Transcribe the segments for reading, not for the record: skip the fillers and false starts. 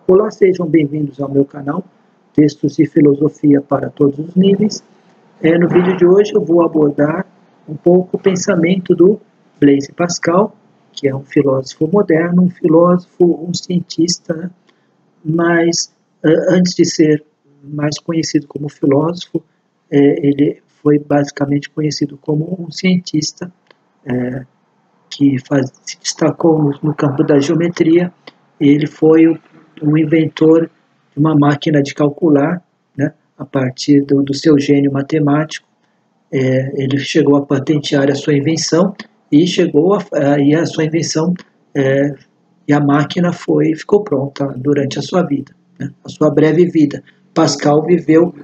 Olá, sejam bem-vindos ao meu canal, Textos de Filosofia para Todos os Níveis. No vídeo de hoje eu vou abordar um pouco o pensamento do Blaise Pascal, que é um filósofo moderno, um cientista, né? Mas antes de ser mais conhecido como filósofo, ele foi basicamente conhecido como um cientista que se destacou no campo da geometria. Ele foi o inventor de uma máquina de calcular, né, a partir do seu gênio matemático. Ele chegou a patentear a sua invenção e a sua invenção e a máquina ficou pronta durante a sua vida, né, a sua breve vida. Pascal viveu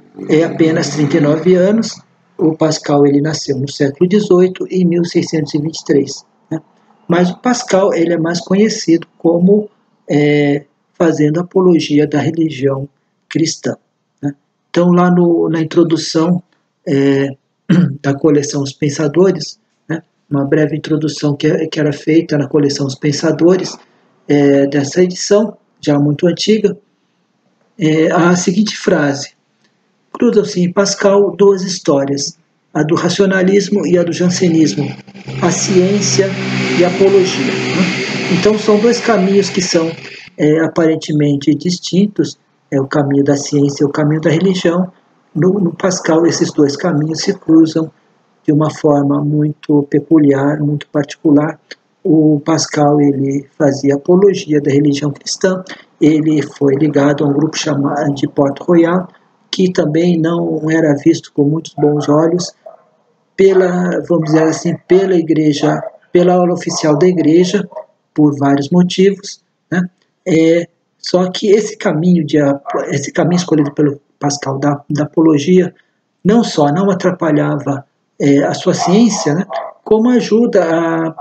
apenas 39 anos. O Pascal ele nasceu no século XVIII, em 1623. Né? Mas o Pascal ele é mais conhecido como fazendo apologia da religião cristã. Né? Então, lá na introdução da coleção Os Pensadores, né, uma breve introdução que era feita na coleção Os Pensadores, dessa edição, já muito antiga, a seguinte frase: cruzam-se em Pascal duas histórias, a do racionalismo e a do jansenismo, a ciência e a apologia. Né? Então, são dois caminhos que são aparentemente distintos, o caminho da ciência e o caminho da religião. No Pascal, esses dois caminhos se cruzam de uma forma muito peculiar, muito particular. O Pascal ele fazia apologia da religião cristã, ele foi ligado a um grupo chamado de Port-Royal, que também não era visto com muitos bons olhos vamos dizer assim, pela igreja, pela aula oficial da igreja, por vários motivos, né? Só que esse caminho escolhido pelo Pascal da apologia não só não atrapalhava a sua ciência, né, como ajuda a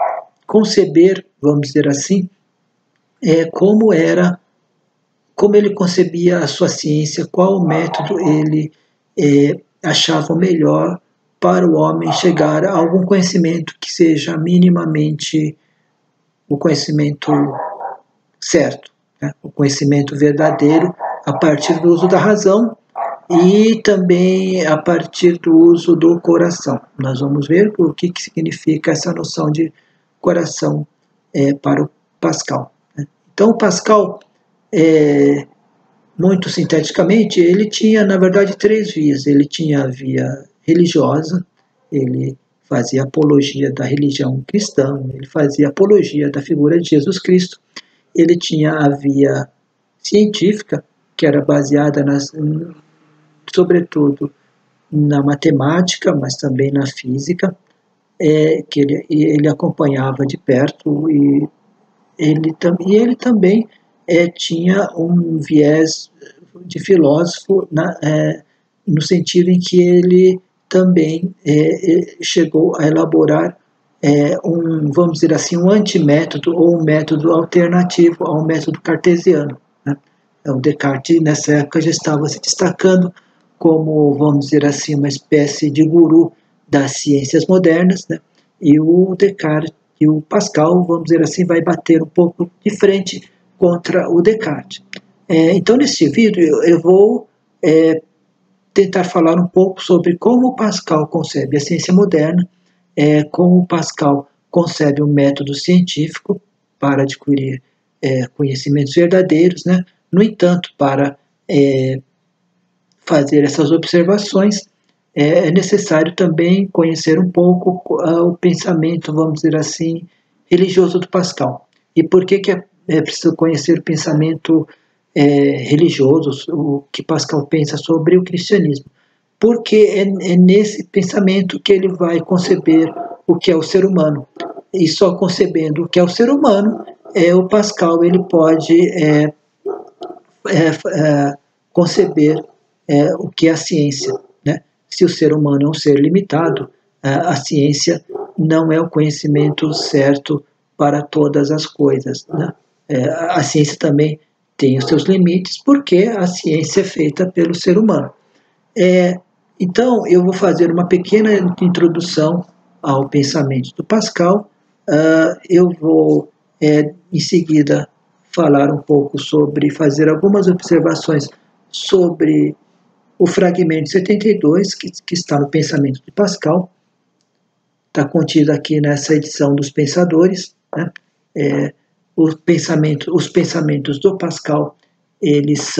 conceber, vamos dizer assim, como ele concebia a sua ciência, qual método ele achava melhor para o homem chegar a algum conhecimento que seja minimamente o conhecimento certo, né? O conhecimento verdadeiro a partir do uso da razão e também a partir do uso do coração. Nós vamos ver o que significa essa noção de coração para o Pascal. Né? Então, o Pascal, muito sinteticamente, ele tinha, na verdade, três vias. Ele tinha a via religiosa, ele fazia apologia da religião cristã, ele fazia apologia da figura de Jesus Cristo. Ele tinha a via científica, que era baseada sobretudo na matemática, mas também na física, que ele acompanhava de perto, e ele também tinha um viés de filósofo no sentido em que ele também chegou a elaborar vamos dizer assim, um antimétodo ou um método alternativo ao método cartesiano. Né? O Descartes, nessa época, já estava se destacando como, vamos dizer assim, uma espécie de guru das ciências modernas, né? E o Descartes e o Pascal, vamos dizer assim, vai bater um pouco de frente contra o Descartes. Então, nesse vídeo, eu vou tentar falar um pouco sobre como o Pascal concebe a ciência moderna, como o Pascal concebe um método científico para adquirir conhecimentos verdadeiros, né? No entanto, para fazer essas observações, é necessário também conhecer um pouco o pensamento, vamos dizer assim, religioso do Pascal. E por que é preciso conhecer o pensamento religioso, o que Pascal pensa sobre o cristianismo? Porque é nesse pensamento que ele vai conceber o que é o ser humano. E só concebendo o que é o ser humano, o Pascal ele pode conceber o que é a ciência. Né? Se o ser humano é um ser limitado, a ciência não é o conhecimento certo para todas as coisas. Né? A ciência também tem os seus limites, porque a ciência é feita pelo ser humano. Então, eu vou fazer uma pequena introdução ao pensamento do Pascal. Eu vou, em seguida, falar um pouco sobre, fazer algumas observações sobre o fragmento 72, que está no Pensamento de Pascal, está contido aqui nessa edição dos Pensadores, né? Os pensamentos do Pascal, eles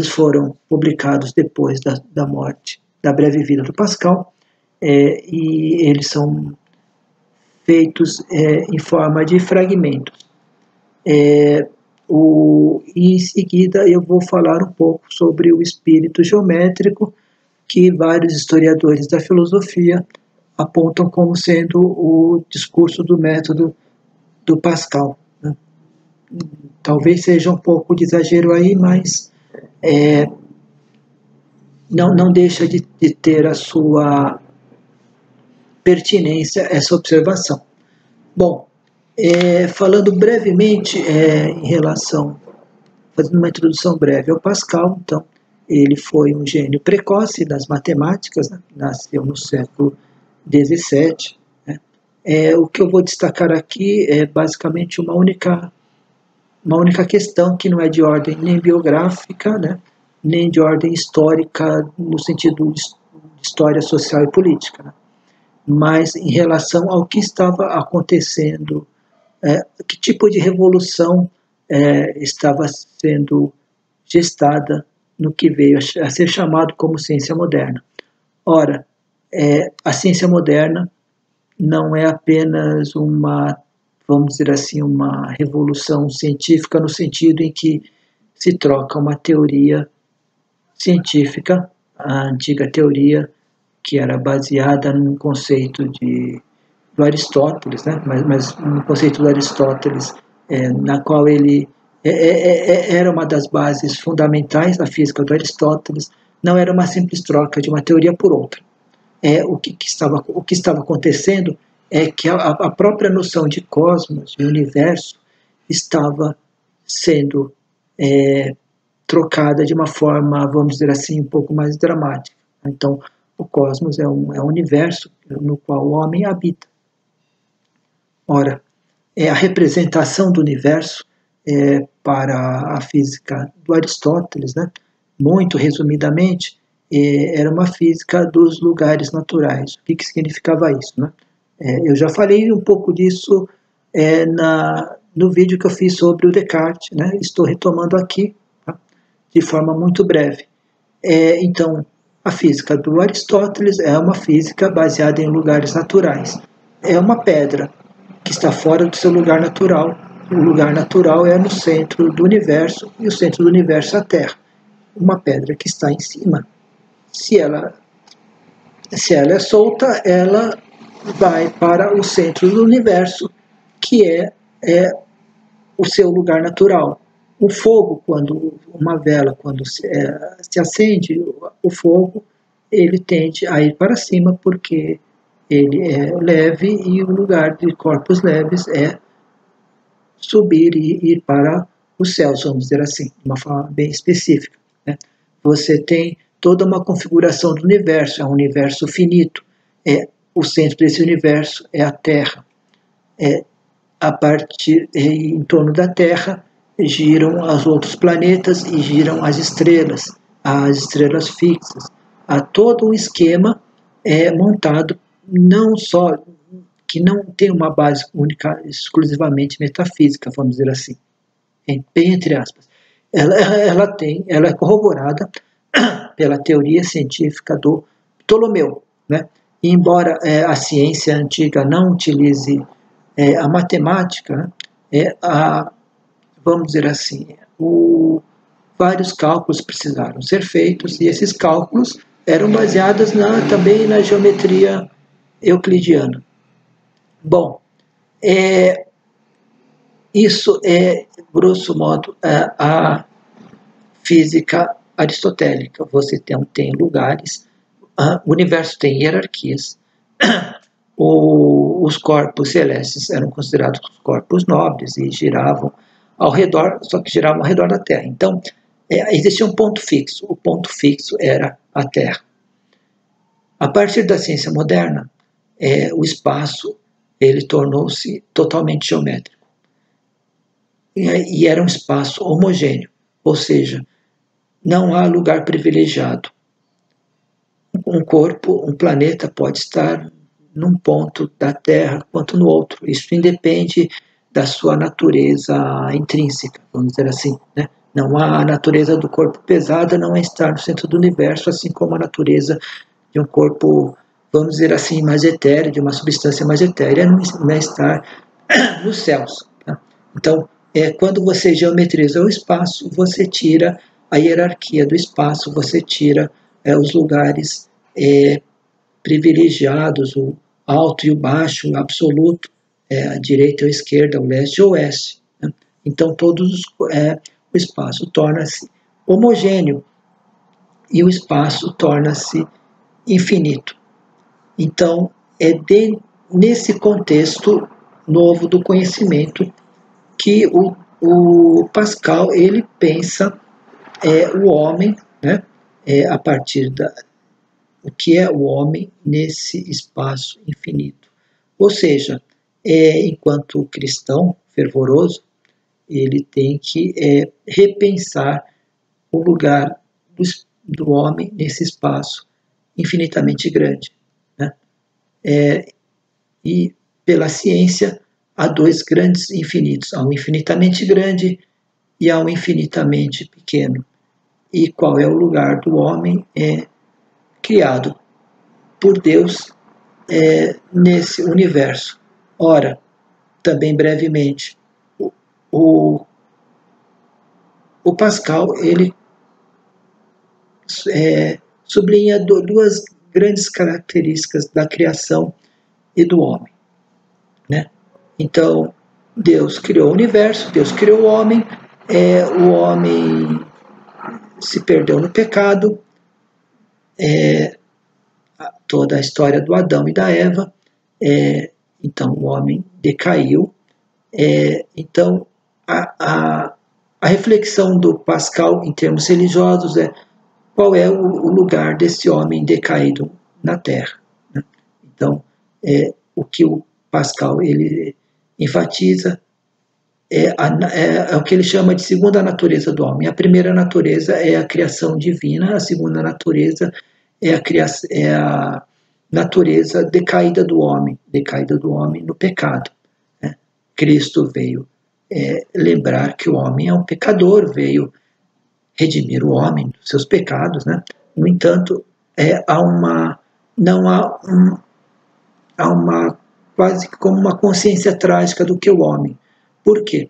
foram publicados depois da morte, da breve vida do Pascal, e eles são feitos em forma de fragmentos. E em seguida eu vou falar um pouco sobre o espírito geométrico, que vários historiadores da filosofia apontam como sendo o discurso do método do Pascal, né? Talvez seja um pouco de exagero aí, mas não deixa de ter a sua pertinência essa observação. Bom, falando brevemente em relação, fazendo uma introdução breve ao Pascal, então, ele foi um gênio precoce das matemáticas, né? Nasceu no século XVII. Né? O que eu vou destacar aqui é basicamente uma única questão que não é de ordem nem biográfica, né? Nem de ordem histórica, no sentido de história social e política, né? Mas em relação ao que estava acontecendo, que tipo de revolução estava sendo gestada no que veio a ser chamado como ciência moderna. Ora, a ciência moderna não é apenas vamos dizer assim, uma revolução científica no sentido em que se troca uma teoria científica, a antiga teoria que era baseada num conceito do Aristóteles, né? Mas no conceito do Aristóteles, na qual ele era uma das bases fundamentais da física do Aristóteles, não era uma simples troca de uma teoria por outra. O que estava acontecendo é que a própria noção de cosmos, de universo, estava sendo trocada de uma forma, vamos dizer assim, um pouco mais dramática. Então, o cosmos é um universo no qual o homem habita. Ora, a representação do universo para a física do Aristóteles, né, muito resumidamente, era uma física dos lugares naturais. O que significava isso? Né? Eu já falei um pouco disso no vídeo que eu fiz sobre o Descartes, né? Estou retomando aqui, tá? De forma muito breve. Então, a física do Aristóteles é uma física baseada em lugares naturais. É uma pedra que está fora do seu lugar natural. O lugar natural é no centro do universo, e o centro do universo é a Terra. Uma pedra que está em cima, se ela é solta, ela vai para o centro do universo, que é o seu lugar natural. O fogo, uma vela, quando se acende, o fogo, ele tende a ir para cima, porque ele é leve, e o lugar de corpos leves é subir e ir para os céus, vamos dizer assim, de uma forma bem específica, né? Você tem toda uma configuração do universo, é um universo finito, o centro desse universo é a Terra. Em torno da Terra giram os outros planetas e giram as estrelas fixas. Há todo um esquema montado, não só que não tem uma base única, exclusivamente metafísica, vamos dizer assim, bem entre aspas. Ela é corroborada pela teoria científica do Ptolomeu, né? E embora a ciência antiga não utilize a matemática, né? Vamos dizer assim, vários cálculos precisaram ser feitos, e esses cálculos eram baseados também na geometria euclidiana. Bom, isso é, grosso modo, a física aristotélica. Você tem lugares, o universo tem hierarquias, os corpos celestes eram considerados corpos nobres e giravam ao redor, só que giravam ao redor da Terra. Então, existia um ponto fixo. O ponto fixo era a Terra. A partir da ciência moderna, o espaço ele tornou-se totalmente geométrico. e era um espaço homogêneo, ou seja, não há lugar privilegiado. Um corpo, um planeta pode estar num ponto da Terra quanto no outro. Isso independe da sua natureza intrínseca, vamos dizer assim, né? Não há a natureza do corpo pesada, não é estar no centro do universo, assim como a natureza de um corpo, vamos dizer assim, mais etéreo, de uma substância mais etérea, não é estar nos céus. Tá? Então, quando você geometriza o espaço, você tira a hierarquia do espaço, você tira os lugares privilegiados, o alto e o baixo, o absoluto, a direita ou a esquerda, o leste e o oeste. Né? Então, o espaço torna-se homogêneo e o espaço torna-se infinito. Então, nesse contexto novo do conhecimento que o Pascal ele pensa o homem, né, a partir o que é o homem nesse espaço infinito. Ou seja, enquanto cristão fervoroso, ele tem que repensar o lugar do homem nesse espaço infinitamente grande. Né? E pela ciência, há dois grandes infinitos, há um infinitamente grande e há um infinitamente pequeno. E qual é o lugar do homem criado por Deus nesse universo? Ora, também brevemente, o Pascal ele sublinha duas grandes características da criação e do homem. Né? Então, Deus criou o universo, Deus criou o homem se perdeu no pecado, toda a história do Adão e da Eva, então o homem decaiu. Então, a reflexão do Pascal em termos religiosos é qual é o lugar desse homem decaído na Terra. Né? Então, o que o Pascal ele enfatiza é o que ele chama de segunda natureza do homem. A primeira natureza é a criação divina, a segunda natureza é a natureza decaída do homem no pecado. Né? Cristo veio lembrar que o homem é um pecador, veio redimir o homem dos seus pecados. Né? No entanto, há uma quase como uma consciência trágica do que o homem. Por quê?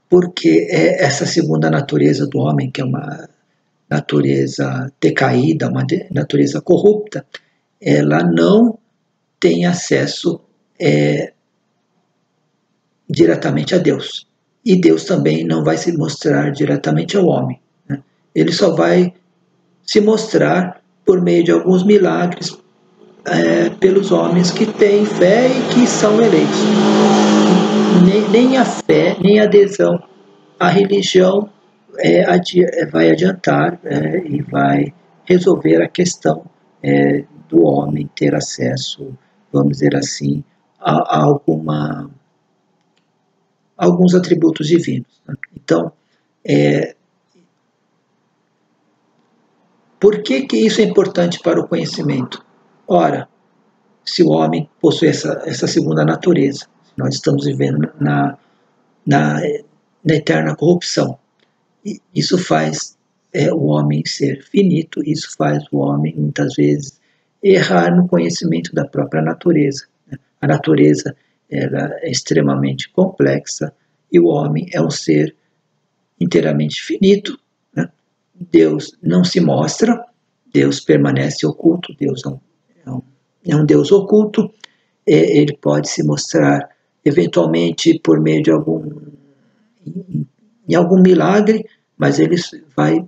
Porque essa segunda natureza do homem, que é uma natureza decaída, uma natureza corrupta, ela não tem acesso diretamente a Deus. E Deus também não vai se mostrar diretamente ao homem. Né? Ele só vai se mostrar por meio de alguns milagres pelos homens que têm fé e que são eleitos. Nem a fé, nem a adesão à religião vai adiantar e vai resolver a questão do homem ter acesso, vamos dizer assim, a alguns atributos divinos. Né? Então, por que isso é importante para o conhecimento? Ora, se o homem possui essa segunda natureza, nós estamos vivendo na eterna corrupção, isso faz o homem ser finito, isso faz o homem, muitas vezes, errar no conhecimento da própria natureza. Né? A natureza ela é extremamente complexa e o homem é um ser inteiramente finito. Né? Deus não se mostra, Deus permanece oculto, Deus é um Deus oculto, ele pode se mostrar eventualmente por meio de algum milagre, mas ele vai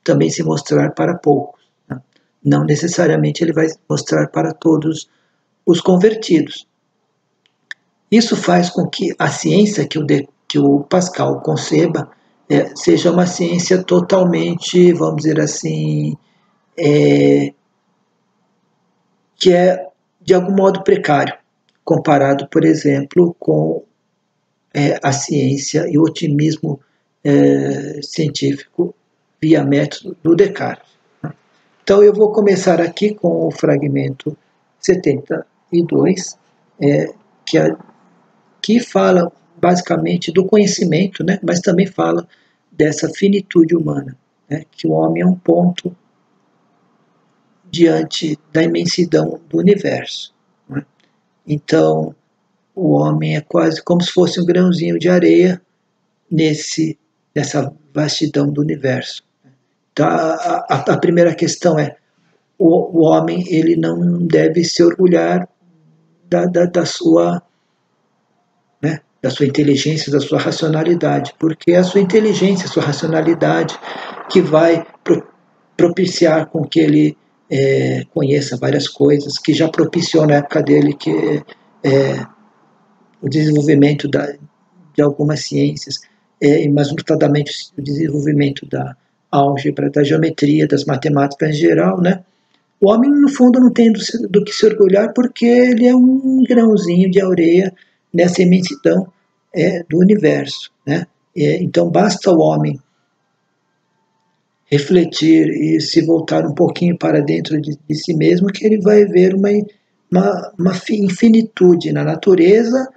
também se mostrar para poucos. Né? Não necessariamente ele vai mostrar para todos os convertidos. Isso faz com que a ciência que o Pascal conceba seja uma ciência totalmente, vamos dizer assim, que é de algum modo precário, comparado, por exemplo, com a ciência e o otimismo científico via método do Descartes. Então eu vou começar aqui com o fragmento 72, que fala basicamente do conhecimento, né, mas também fala dessa finitude humana, né, que o homem é um ponto diante da imensidão do universo. Né? Então, o homem é quase como se fosse um grãozinho de areia nessa vastidão do universo. Então, a primeira questão é, o homem ele não deve se orgulhar da sua inteligência, da sua racionalidade, porque é a sua inteligência, a sua racionalidade que vai propiciar com que ele conheça várias coisas, que já propiciou na época dele que o desenvolvimento de algumas ciências, mas notadamente o desenvolvimento da álgebra, da geometria, das matemáticas em geral, né? O homem, no fundo, não tem do que se orgulhar porque ele é um grãozinho de areia nessa imensidão do universo, né? Então, basta o homem refletir e se voltar um pouquinho para dentro de si mesmo que ele vai ver uma infinitude na natureza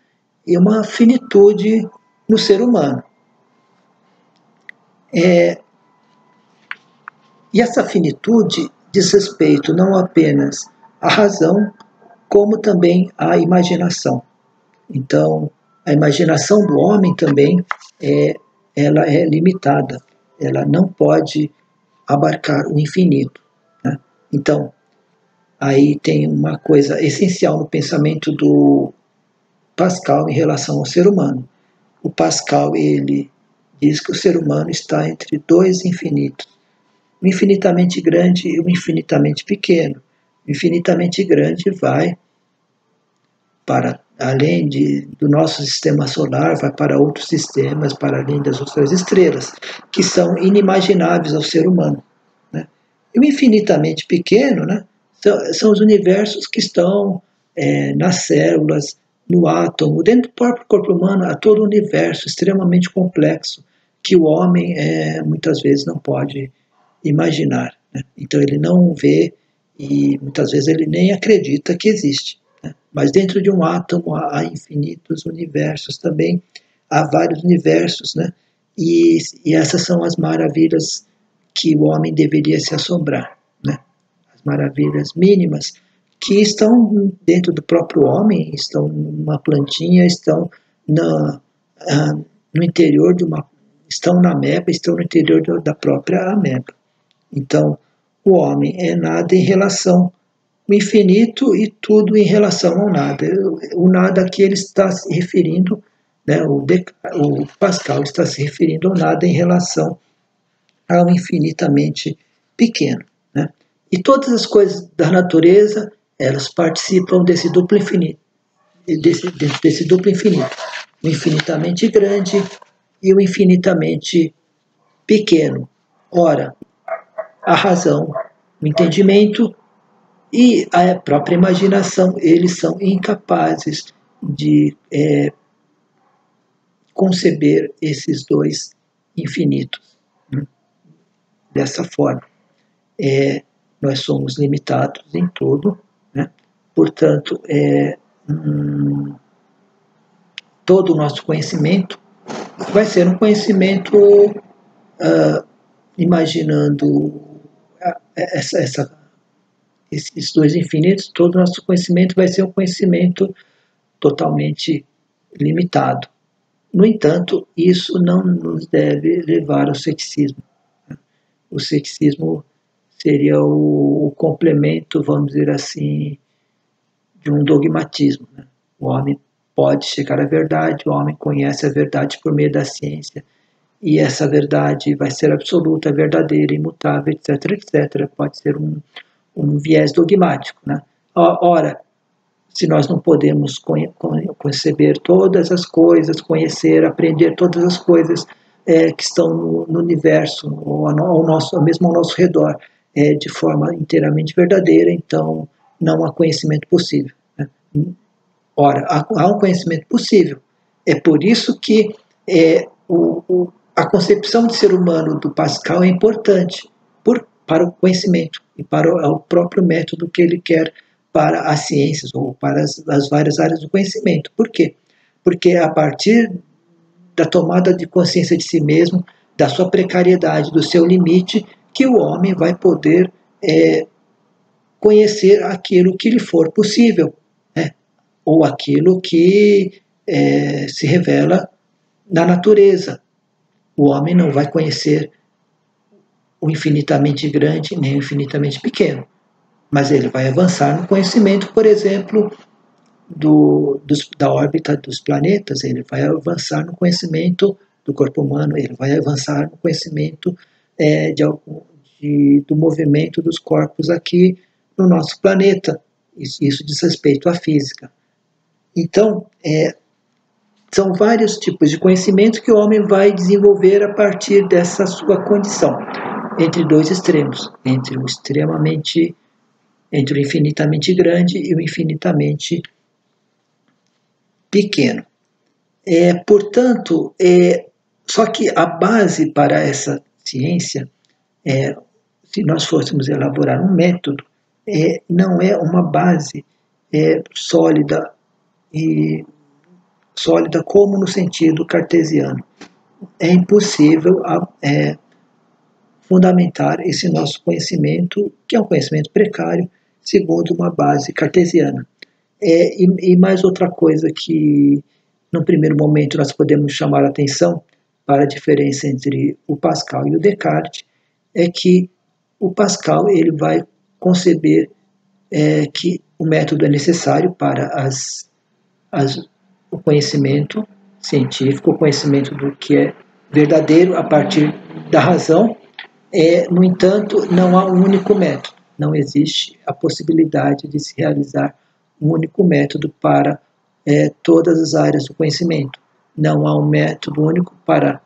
e uma finitude no ser humano. E essa finitude diz respeito não apenas à razão, como também à imaginação. Então, a imaginação do homem também ela é limitada, ela não pode abarcar o infinito. Né? Então, aí tem uma coisa essencial no pensamento do Pascal em relação ao ser humano. O Pascal, ele diz que o ser humano está entre dois infinitos, o infinitamente grande e o infinitamente pequeno. O infinitamente grande vai para além do nosso sistema solar, vai para outros sistemas, para além das outras estrelas, que são inimagináveis ao ser humano. Né? E o infinitamente pequeno, né, são os universos que estão nas células, no átomo, dentro do próprio corpo humano, há todo um universo extremamente complexo que o homem muitas vezes não pode imaginar. Né? Então ele não vê e muitas vezes ele nem acredita que existe. Né? Mas dentro de um átomo há infinitos universos também, há vários universos, né? E essas são as maravilhas que o homem deveria se assombrar. Né? As maravilhas mínimas que estão dentro do próprio homem, estão numa plantinha, estão no interior estão na ameba, estão no interior da própria ameba. Então, o homem é nada em relação ao infinito e tudo em relação ao nada. O nada que ele está se referindo, né, o Pascal está se referindo ao nada em relação ao infinitamente pequeno. Né? E todas as coisas da natureza, elas participam desse duplo infinito, desse duplo infinito, o infinitamente grande e o infinitamente pequeno. Ora, a razão, o entendimento e a própria imaginação, eles são incapazes de conceber esses dois infinitos. Né? Dessa forma, nós somos limitados em tudo, né? Portanto, todo o nosso conhecimento vai ser um conhecimento imaginando esses dois infinitos, todo o nosso conhecimento vai ser um conhecimento totalmente limitado. No entanto, isso não nos deve levar ao ceticismo. O ceticismo seria o complemento, vamos dizer assim, de um dogmatismo. Né? O homem pode chegar à verdade, o homem conhece a verdade por meio da ciência, e essa verdade vai ser absoluta, verdadeira, imutável, etc., etc. Pode ser um viés dogmático. Né? Ora, se nós não podemos conceber todas as coisas, conhecer, aprender todas as coisas que estão no universo, ou mesmo ao nosso redor, de forma inteiramente verdadeira, então não há conhecimento possível. Né? Ora, há um conhecimento possível, É por isso que a concepção de ser humano do Pascal é importante para o conhecimento e para o próprio método que ele quer para as ciências ou para as várias áreas do conhecimento. Por quê? Porque a partir da tomada de consciência de si mesmo, da sua precariedade, do seu limite, que o homem vai poder conhecer aquilo que lhe for possível, né? Ou aquilo que se revela na natureza. O homem não vai conhecer o infinitamente grande nem o infinitamente pequeno, mas ele vai avançar no conhecimento, por exemplo, da órbita dos planetas, ele vai avançar no conhecimento do corpo humano, ele vai avançar no conhecimento do movimento dos corpos aqui no nosso planeta. Isso diz respeito à física. Então, são vários tipos de conhecimento que o homem vai desenvolver a partir dessa sua condição, entre dois extremos, entre o infinitamente grande e o infinitamente pequeno. Portanto, só que a base para essa ciência, se nós fôssemos elaborar um método, não é uma base sólida como no sentido cartesiano. É impossível fundamentar esse nosso conhecimento, que é um conhecimento precário, segundo uma base cartesiana. E mais outra coisa que, no primeiro momento, nós podemos chamar a atenção para a diferença entre o Pascal e o Descartes, é que o Pascal ele vai conceber que o método é necessário para o conhecimento científico, o conhecimento do que é verdadeiro a partir da razão. No entanto, não há um único método. Não existe a possibilidade de se realizar um único método para todas as áreas do conhecimento. Não há um método único para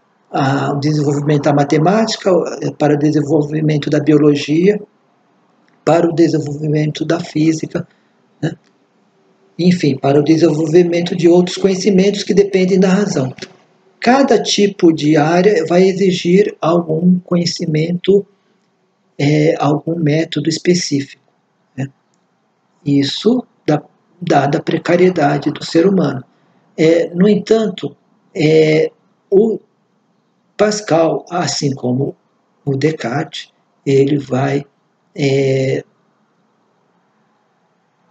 o desenvolvimento da matemática, para o desenvolvimento da biologia, para o desenvolvimento da física, né? Enfim, para o desenvolvimento de outros conhecimentos que dependem da razão. Cada tipo de área vai exigir algum conhecimento, algum método específico, né? Isso dada a precariedade do ser humano. No entanto, o Pascal, assim como o Descartes, ele vai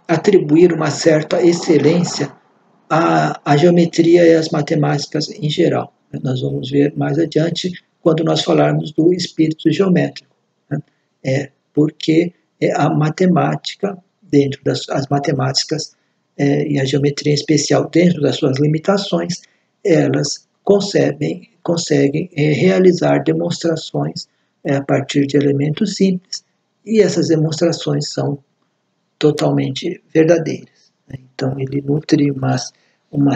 atribuir uma certa excelência à geometria e às matemáticas em geral. Nós vamos ver mais adiante quando nós falarmos do espírito geométrico, né? Porque a matemática, dentro as matemáticas e a geometria em especial, dentro das suas limitações, elas conseguem realizar demonstrações a partir de elementos simples, e essas demonstrações são totalmente verdadeiras. Então, ele nutre uma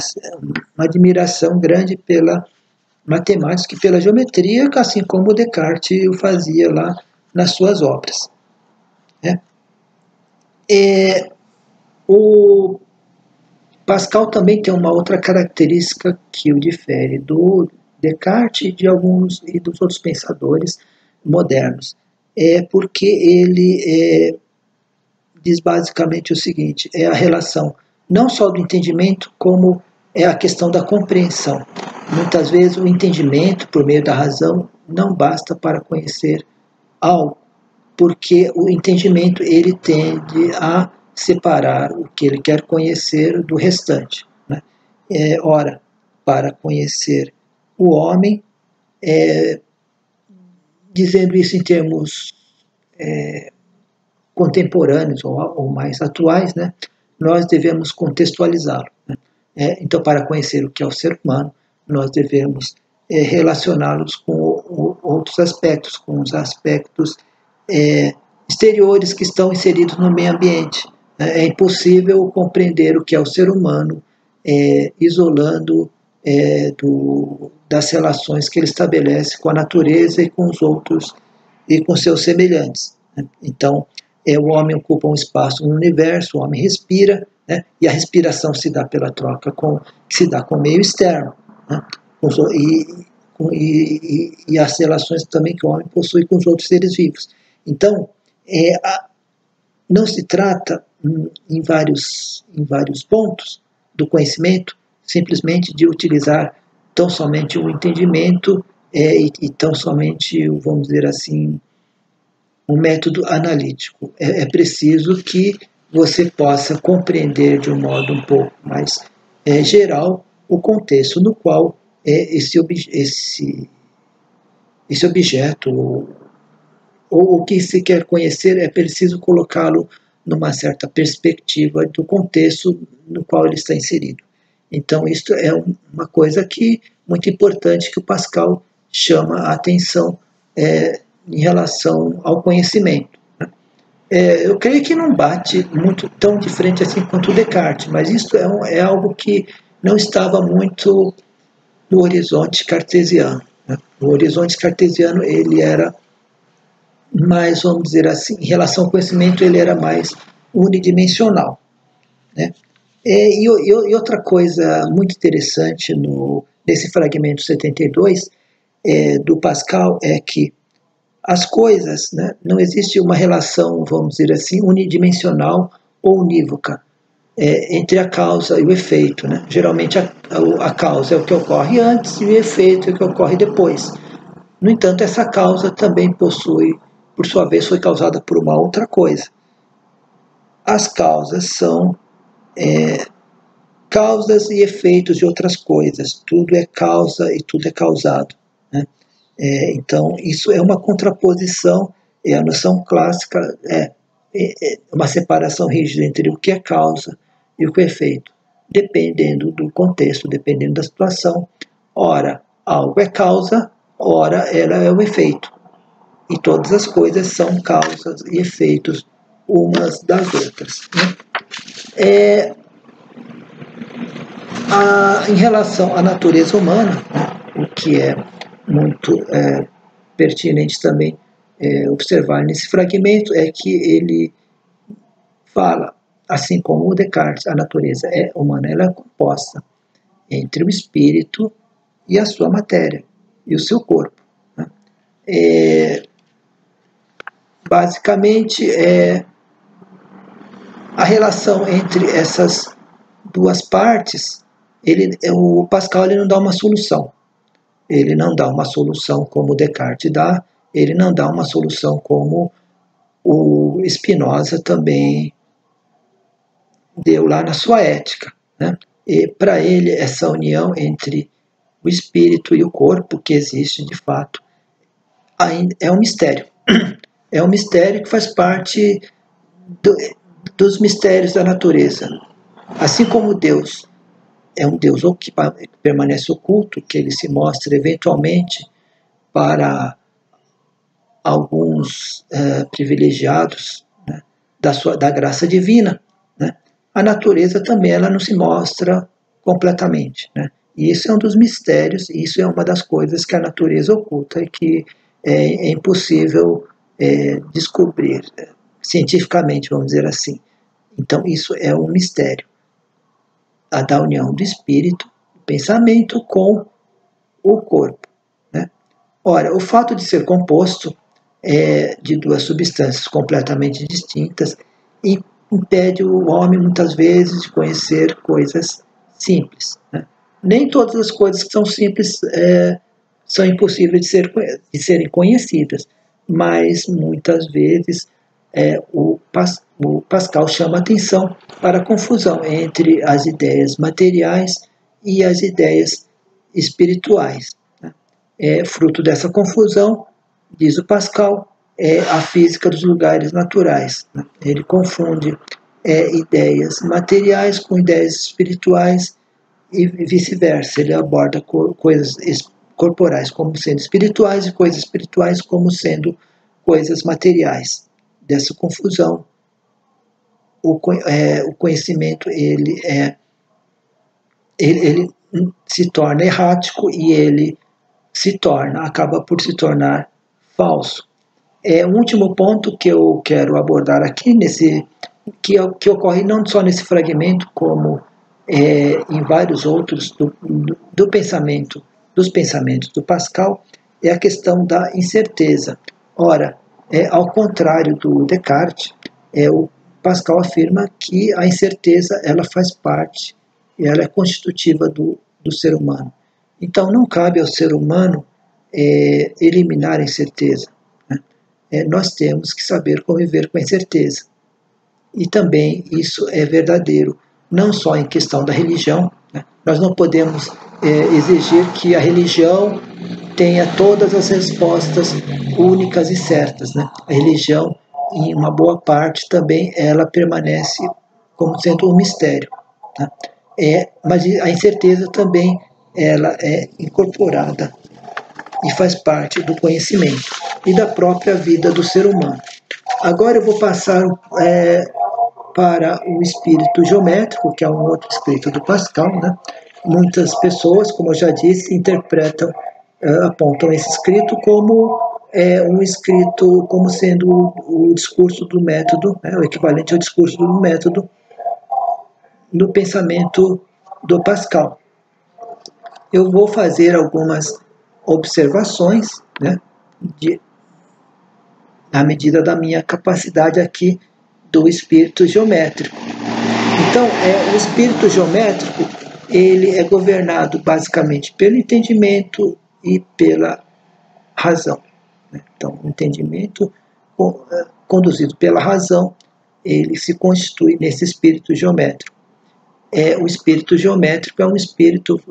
admiração grande pela matemática e pela geometria, assim como Descartes o fazia lá nas suas obras. O Pascal também tem uma outra característica que o difere do Descartes e dos outros pensadores modernos. Porque ele diz basicamente o seguinte: é a relação não só do entendimento, como é a questão da compreensão. Muitas vezes o entendimento, por meio da razão, não basta para conhecer algo, porque o entendimento ele tende a separar o que ele quer conhecer do restante, né? Ora, para conhecer o homem, dizendo isso em termos contemporâneos ou mais atuais, né, nós devemos contextualizá-lo, né? Então, para conhecer o que é o ser humano, nós devemos relacioná-los com outros aspectos, com os aspectos exteriores que estão inseridos no meio ambiente. É impossível compreender o que é o ser humano isolando das relações que ele estabelece com a natureza e com os outros e com seus semelhantes, né? Então, o homem ocupa um espaço no universo, o homem respira, né? E a respiração se dá pela troca se dá com o meio externo, né? E as relações também que o homem possui com os outros seres vivos. Então, não se trata, em vários pontos do conhecimento, simplesmente de utilizar tão somente o entendimento e tão somente, vamos dizer assim, um método analítico. É preciso que você possa compreender de um modo um pouco mais geral o contexto no qual esse objeto ou o que se quer conhecer é preciso colocá-lo numa certa perspectiva do contexto no qual ele está inserido. Então, isto é uma coisa muito importante que o Pascal chama a atenção em relação ao conhecimento. Eu creio que não bate muito tão de frente assim quanto o Descartes, mas isso é algo que não estava muito no horizonte cartesiano. Né? O horizonte cartesiano, ele era mais, vamos dizer assim, em relação ao conhecimento, ele era mais unidimensional. Né? E outra coisa muito interessante nesse fragmento 72 do Pascal é que as coisas, né, não existe uma relação, vamos dizer assim, unidimensional ou unívoca entre a causa e o efeito. Né? Geralmente a causa é o que ocorre antes e o efeito é o que ocorre depois. No entanto, essa causa também possui, por sua vez, foi causada por uma outra coisa. As causas são causas e efeitos de outras coisas. Tudo é causa e tudo é causado. Né? Então, isso é uma contraposição, a noção clássica uma separação rígida entre o que é causa e o que é efeito, dependendo do contexto, dependendo da situação. Ora, algo é causa, ora, ela é o efeito. E todas as coisas são causas e efeitos umas das outras. Né? Em relação à natureza humana, né, o que é muito pertinente também observar nesse fragmento é que ele fala, assim como o Descartes, a natureza humana ela é composta entre o espírito e a sua matéria, e o seu corpo. Né? Basicamente, a relação entre essas duas partes, o Pascal ele não dá uma solução. Ele não dá uma solução como o Descartes dá, ele não dá uma solução como o Spinoza também deu lá na sua Ética. Né? E para ele, essa união entre o espírito e o corpo, que existe de fato, ainda é um mistério. É um mistério que faz parte dos mistérios da natureza. Assim como Deus é um Deus que permanece oculto, que ele se mostra eventualmente para alguns privilegiados, né, da graça divina, né? A natureza também ela não se mostra completamente. Né? E isso é um dos mistérios, isso é uma das coisas que a natureza oculta e que é impossível descobrir cientificamente, vamos dizer assim. Então isso é um mistério. A da união do espírito, do pensamento com o corpo. Né? Ora, o fato de ser composto de duas substâncias completamente distintas impede o homem, muitas vezes, de conhecer coisas simples. Né? Nem todas as coisas que são simples são impossíveis de serem conhecidas, mas, muitas vezes, o Pascal chama atenção para a confusão entre as ideias materiais e as ideias espirituais. Né? Fruto dessa confusão, diz o Pascal, a física dos lugares naturais. Né? Ele confunde ideias materiais com ideias espirituais e vice-versa. Ele aborda coisas corporais como sendo espirituais e coisas espirituais como sendo coisas materiais. Dessa confusão, o conhecimento ele se torna errático e ele acaba por se tornar falso. Um último ponto que eu quero abordar aqui nesse que ocorre não só nesse fragmento, como em vários outros dos pensamentos do Pascal, é a questão da incerteza. Ora, ao contrário do Descartes, o Pascal afirma que a incerteza ela faz parte, ela é constitutiva do ser humano. Então, não cabe ao ser humano eliminar a incerteza. Né? Nós temos que saber conviver com a incerteza. E também isso é verdadeiro, não só em questão da religião. Né? Nós não podemos exigir que a religião tenha todas as respostas únicas e certas. Né? A religião, em uma boa parte, também ela permanece como sendo um mistério. Tá? Mas a incerteza também ela é incorporada e faz parte do conhecimento e da própria vida do ser humano. Agora eu vou passar para o espírito geométrico, que é um outro escrito do Pascal. Né? Muitas pessoas, como eu já disse, interpretam, apontam esse escrito como um escrito como sendo o discurso do método, né? O equivalente ao discurso do método no pensamento do Pascal. Eu vou fazer algumas observações, né, na medida da minha capacidade aqui do espírito geométrico. Então, o espírito geométrico ele é governado basicamente pelo entendimento e pela razão. Né? Então, o entendimento conduzido pela razão, ele se constitui nesse espírito geométrico. O espírito geométrico é um espírito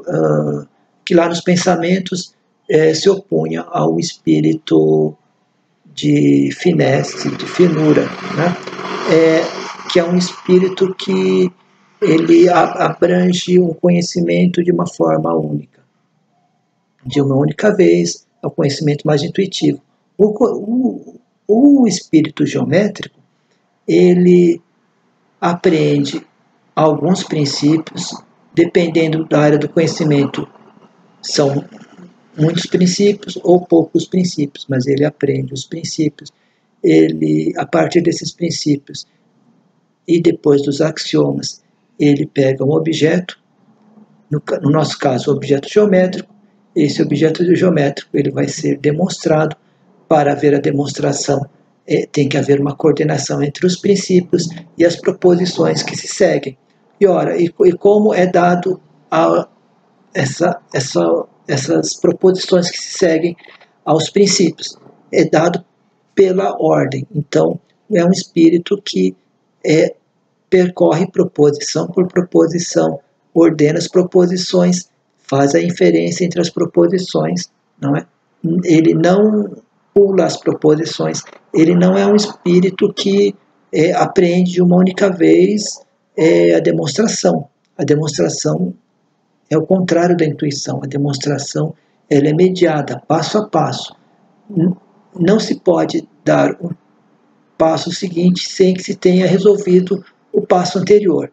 que lá nos pensamentos se opunha ao espírito de finesse, de finura, né? Que é um espírito que ele abrange um conhecimento de uma forma única, de uma única vez, é um conhecimento mais intuitivo. O espírito geométrico, ele apreende alguns princípios, dependendo da área do conhecimento, são muitos princípios ou poucos princípios, mas ele aprende os princípios. Ele, a partir desses princípios e depois dos axiomas, ele pega um objeto, no nosso caso, o objeto geométrico. Esse objeto geométrico ele vai ser demonstrado. Para haver a demonstração, tem que haver uma coordenação entre os princípios e as proposições que se seguem. E como é dado essas proposições que se seguem aos princípios? É dado pela ordem. Então, é um espírito que percorre proposição por proposição, ordena as proposições, faz a inferência entre as proposições, não é? Ele não pula as proposições, ele não é um espírito que apreende de uma única vez a demonstração. A demonstração é o contrário da intuição. A demonstração ela é mediada, passo a passo. Não se pode dar um passo seguinte sem que se tenha resolvido o passo anterior.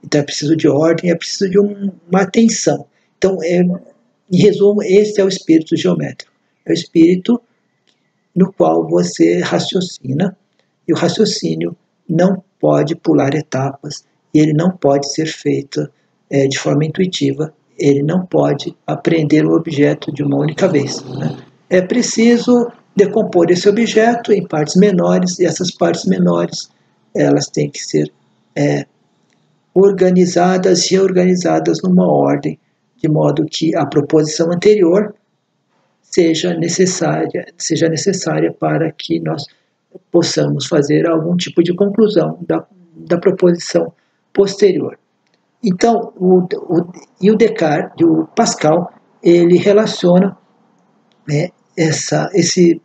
Então é preciso de ordem, é preciso de uma atenção. Então, em resumo, esse é o espírito geométrico. É o espírito no qual você raciocina, e o raciocínio não pode pular etapas, e ele não pode ser feito de forma intuitiva, ele não pode aprender o objeto de uma única vez. Né? É preciso decompor esse objeto em partes menores, e essas partes menores elas têm que ser organizadas e reorganizadas numa ordem, de modo que a proposição anterior seja necessária para que nós possamos fazer algum tipo de conclusão da proposição posterior. Então, o Descartes, o Pascal, ele relaciona esse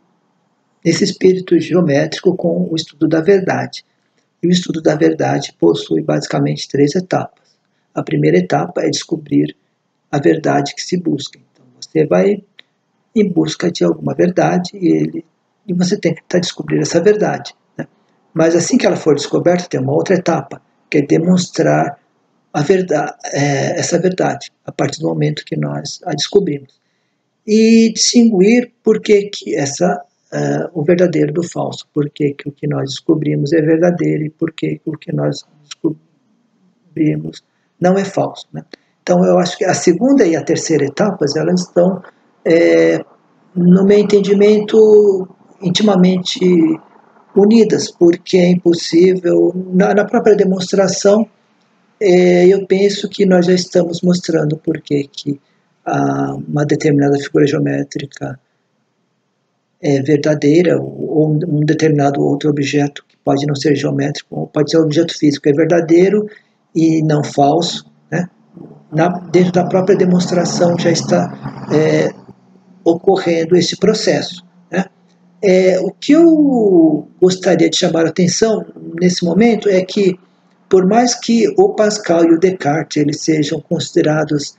espírito geométrico com o estudo da verdade. E o estudo da verdade possui basicamente 3 etapas. A primeira etapa é descobrir a verdade que se busca. Então, você vai em busca de alguma verdade e você tem que descobrir essa verdade. Né? Mas assim que ela for descoberta, tem uma outra etapa, que é demonstrar essa verdade, a partir do momento que nós a descobrimos. E distinguir por que essa o verdadeiro do falso, por que o que nós descobrimos é verdadeiro e por que o que nós descobrimos não é falso, né? Então eu acho que a segunda e a terceira etapas, elas estão, no meu entendimento, intimamente unidas, porque é impossível, na própria demonstração, eu penso que nós já estamos mostrando por que uma determinada figura geométrica é verdadeira, ou um determinado outro objeto, que pode não ser geométrico, ou pode ser um objeto físico, é verdadeiro e não falso, né? Dentro da própria demonstração já está ocorrendo esse processo, né? O que eu gostaria de chamar a atenção nesse momento é que, por mais que o Pascal e o Descartes eles sejam considerados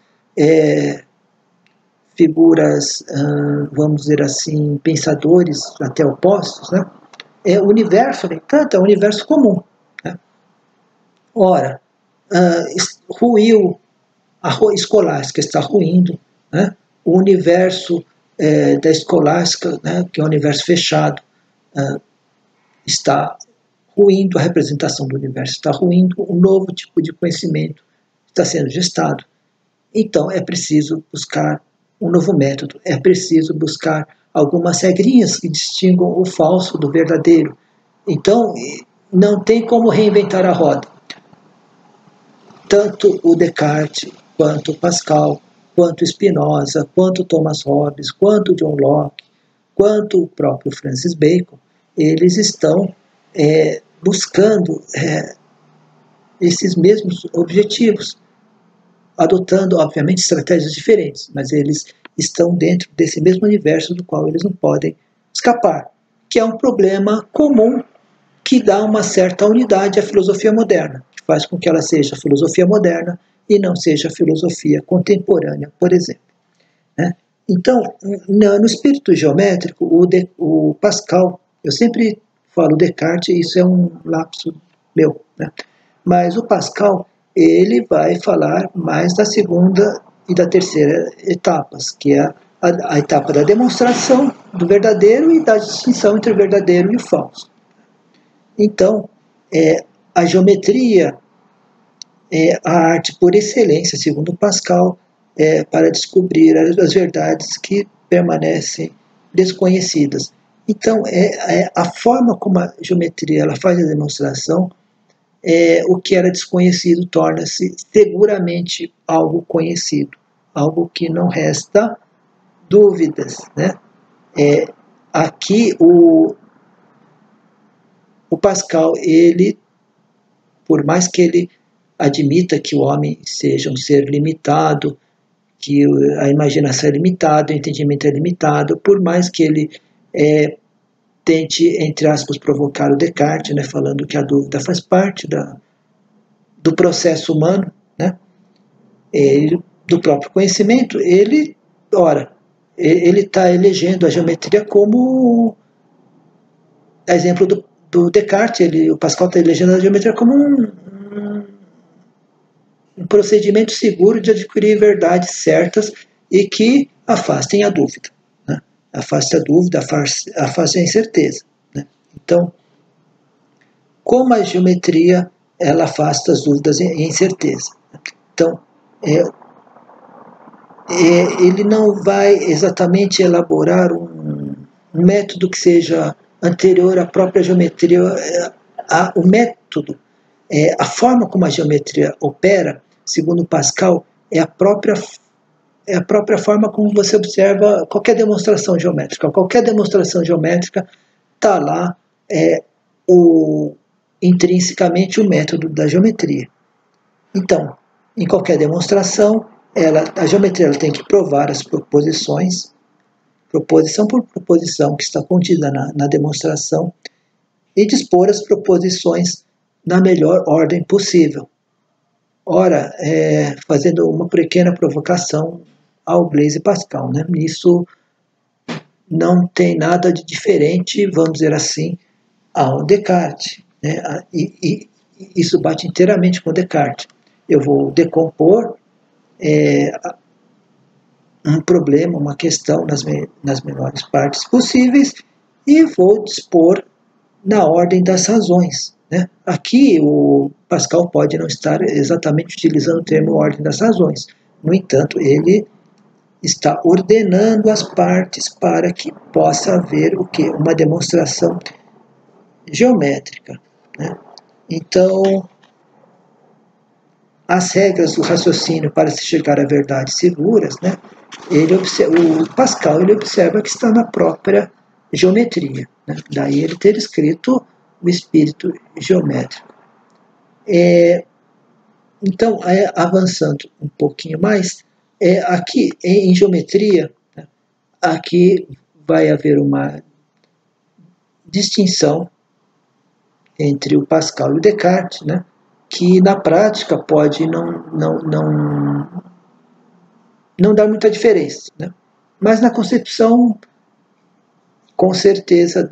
figuras, vamos dizer assim, pensadores até opostos, né? O universo, no entanto, é um universo comum, né? Ora, ruiu, a escolástica está ruindo, né? O universo da escolástica, né, que é um universo fechado, está ruindo a representação do universo, está ruindo um novo tipo de conhecimento, está sendo gestado. Então é preciso buscar um novo método, é preciso buscar algumas regrinhas que distingam o falso do verdadeiro. Então não tem como reinventar a roda. Tanto o Descartes, quanto o Pascal, quanto Spinoza, quanto Thomas Hobbes, quanto John Locke, quanto o próprio Francis Bacon, eles estão buscando esses mesmos objetivos, adotando, obviamente, estratégias diferentes, mas eles estão dentro desse mesmo universo do qual eles não podem escapar, que é um problema comum que dá uma certa unidade à filosofia moderna, que faz com que ela seja filosofia moderna e não seja filosofia contemporânea, por exemplo, né? Então, no espírito geométrico, o Pascal, eu sempre falo Descartes, isso é um lapso meu, né? Mas o Pascal, ele vai falar mais da segunda e da terceira etapas, que é a etapa da demonstração do verdadeiro e da distinção entre o verdadeiro e o falso. Então, a geometria é a arte por excelência, segundo Pascal, para descobrir as verdades que permanecem desconhecidas. Então, a forma como a geometria ela faz a demonstração, o que era desconhecido torna-se seguramente algo conhecido, algo que não resta dúvidas, né? Aqui o Pascal, ele, por mais que ele admita que o homem seja um ser limitado, que a imaginação é limitada, o entendimento é limitado, por mais que ele tente, entre aspas, provocar o Descartes, né, falando que a dúvida faz parte do processo humano, né, do próprio conhecimento, ele está elegendo a geometria como exemplo do Descartes, o Pascal está elegendo a geometria como um procedimento seguro de adquirir verdades certas e que afastem a dúvida, né? Afaste a dúvida, afaste a incerteza, né? Então, como a geometria ela afasta as dúvidas e a incerteza. Então, ele não vai exatamente elaborar um método que seja anterior à própria geometria. O método, a forma como a geometria opera, segundo Pascal, é a própria forma como você observa qualquer demonstração geométrica. Qualquer demonstração geométrica está lá intrinsecamente o método da geometria. Então, em qualquer demonstração, a geometria ela tem que provar as proposições, proposição por proposição que está contida na demonstração, e dispor as proposições na melhor ordem possível. Ora, fazendo uma pequena provocação ao Blaise Pascal, né? Isso não tem nada de diferente, vamos dizer assim, ao Descartes, né? E isso bate inteiramente com Descartes. Eu vou decompor um problema, uma questão nas menores partes possíveis e vou dispor na ordem das razões, né? Aqui o Pascal pode não estar exatamente utilizando o termo ordem das razões, no entanto, ele está ordenando as partes para que possa haver o quê? Uma demonstração geométrica, né? Então, as regras do raciocínio para se chegar a verdades seguras, né? O Pascal ele observa que está na própria geometria, né? Daí ele ter escrito o espírito geométrico. Então, avançando um pouquinho mais, aqui em geometria, né? Aqui vai haver uma distinção entre o Pascal e o Descartes, né? Que na prática pode não dar muita diferença, né? Mas na concepção, com certeza,